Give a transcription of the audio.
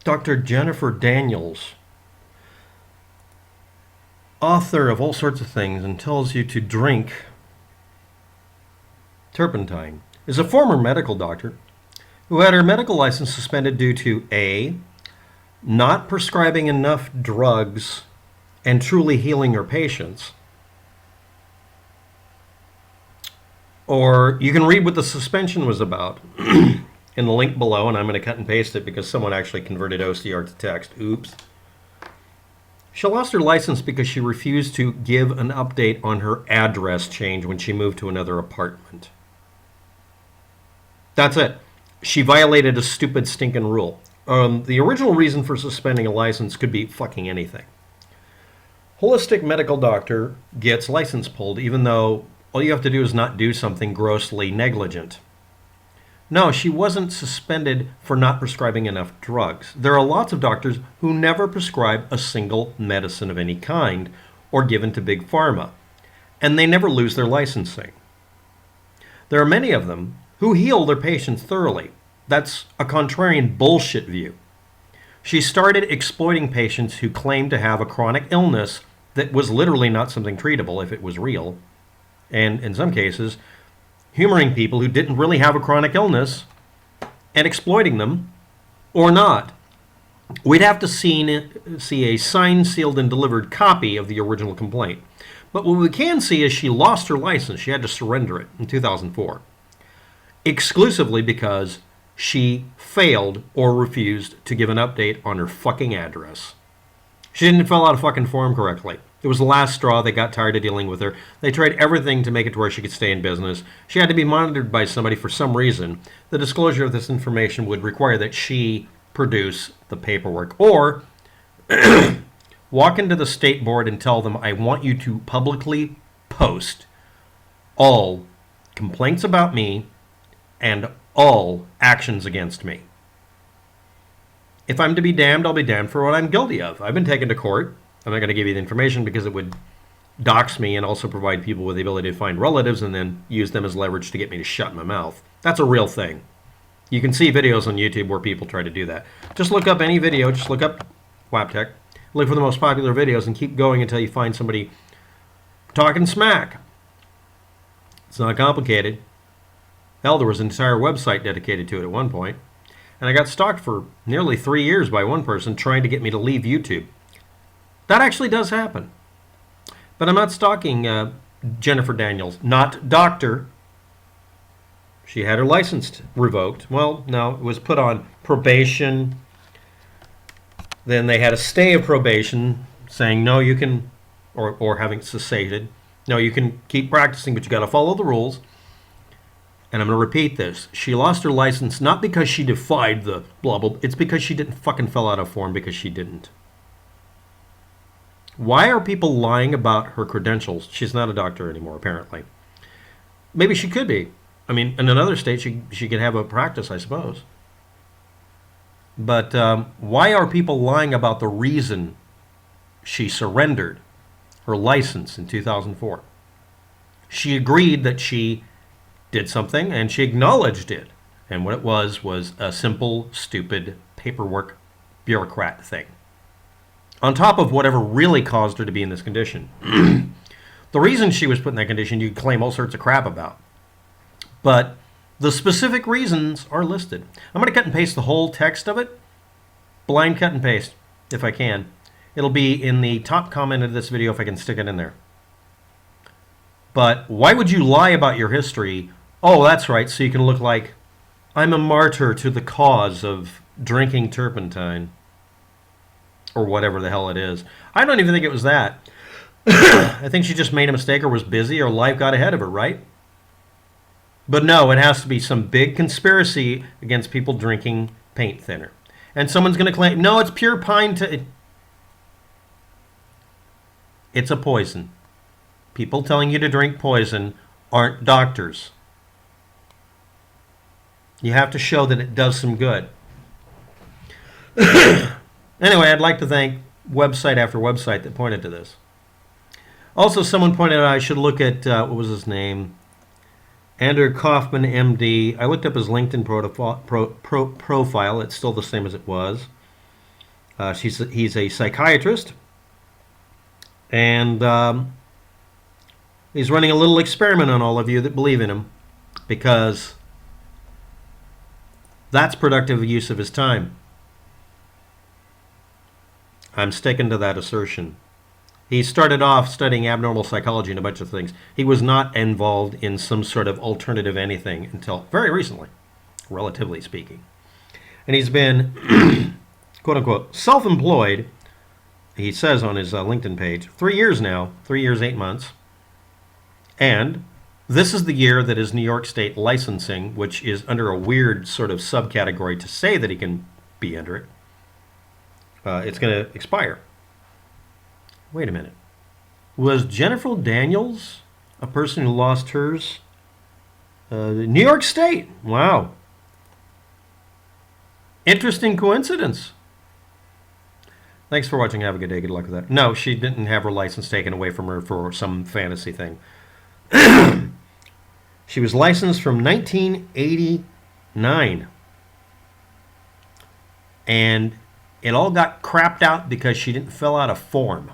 Dr. Jennifer Daniels, author of all sorts of things and tells you to drink turpentine, is a former medical doctor who had her medical license suspended due to A, not prescribing enough drugs and truly healing her patients. Or you can read what the suspension was about in the link below, and I'm going to cut and paste it because someone actually converted OCR to text. Oops. She lost her license because she refused to give an update on her address change when she moved to another apartment. That's it. She violated a stupid stinking rule. The original reason for suspending a license could be fucking anything. Holistic medical doctor gets license pulled even though all you have to do is not do something grossly negligent. No, she wasn't suspended for not prescribing enough drugs. There are lots of doctors who never prescribe a single medicine of any kind or given to big pharma, and they never lose their licensing. There are many of them who heal their patients thoroughly. That's a contrarian bullshit view. She started exploiting patients who claimed to have a chronic illness that was literally not something treatable if it was real, and in some cases, humoring people who didn't really have a chronic illness and exploiting them, or not. We'd have to see a signed, sealed, and delivered copy of the original complaint. But what we can see is she lost her license. She had to surrender it in 2004, exclusively because she failed or refused to give an update on her fucking address. She didn't fill out a fucking form correctly. It was the last straw. They got tired of dealing with her. They tried everything to make it to where she could stay in business. She had to be monitored by somebody for some reason. The disclosure of this information would require that she produce the paperwork or walk into the state board and tell them, I want you to publicly post all complaints about me and all actions against me. If I'm to be damned, I'll be damned for what I'm guilty of. I've been taken to court. I'm not going to give you the information because it would dox me and also provide people with the ability to find relatives and then use them as leverage to get me to shut my mouth. That's a real thing. You can see videos on YouTube where people try to do that. Just look up any video, just look up waptek, look for the most popular videos and keep going until you find somebody talking smack. It's not complicated. Hell, there was an entire website dedicated to it at one point. And I got stalked for nearly 3 years by one person trying to get me to leave YouTube. That actually does happen. But I'm not stalking Jennifer Daniels, not doctor. She had her license revoked. Well, no, it was put on probation. Then they had a stay of probation saying, no, you can, or having cessated. No, you can keep practicing, but you got to follow the rules. And I'm going to repeat this. She lost her license not because she defied the blah, blah. It's because she didn't fucking fill out a form because she didn't. Why are people lying about her credentials? She's not a doctor anymore, apparently. Maybe she could be. I mean, in another state, she could have a practice, I suppose. But why are people lying about the reason she surrendered her license in 2004? She agreed that she did something, and she acknowledged it. And what it was a simple, stupid paperwork bureaucrat thing. On top of whatever really caused her to be in this condition. The reason she was put in that condition, you claim all sorts of crap about. But the specific reasons are listed. I'm going to cut and paste the whole text of it. Blind cut and paste, if I can. It'll be in the top comment of this video if I can stick it in there. But why would you lie about your history? Oh, that's right, so you can look like, I'm a martyr to the cause of drinking turpentine. Or whatever the hell it is. I don't even think it was that. I think she just made a mistake or was busy or life got ahead of her, right? But no, it has to be some big conspiracy against people drinking paint thinner. And someone's going to claim, no, it's pure pine It's a poison. People telling you to drink poison aren't doctors. You have to show that it does some good. Anyway, I'd like to thank website after website that pointed to this. Also, someone pointed out I should look at, what was his name? Andrew Kaufman, MD. I looked up his LinkedIn profile. It's still the same as it was. He's a psychiatrist, and he's running a little experiment on all of you that believe in him, because that's productive use of his time. I'm sticking to that assertion. He started off studying abnormal psychology and a bunch of things. He was not involved in some sort of alternative anything until very recently, relatively speaking. And he's been, quote unquote, self-employed, he says on his LinkedIn page, 3 years now, 3 years, 8 months. And this is the year that his New York State licensing, which is under a weird sort of subcategory to say that he can be under it, it's going to expire. Wait a minute. Was Jennifer Daniels a person who lost hers? New York State. Wow. Interesting coincidence. Thanks for watching. Have a good day. Good luck with that. No, she didn't have her license taken away from her for some fantasy thing. She was licensed from 1989. And it all got crapped out because she didn't fill out a form.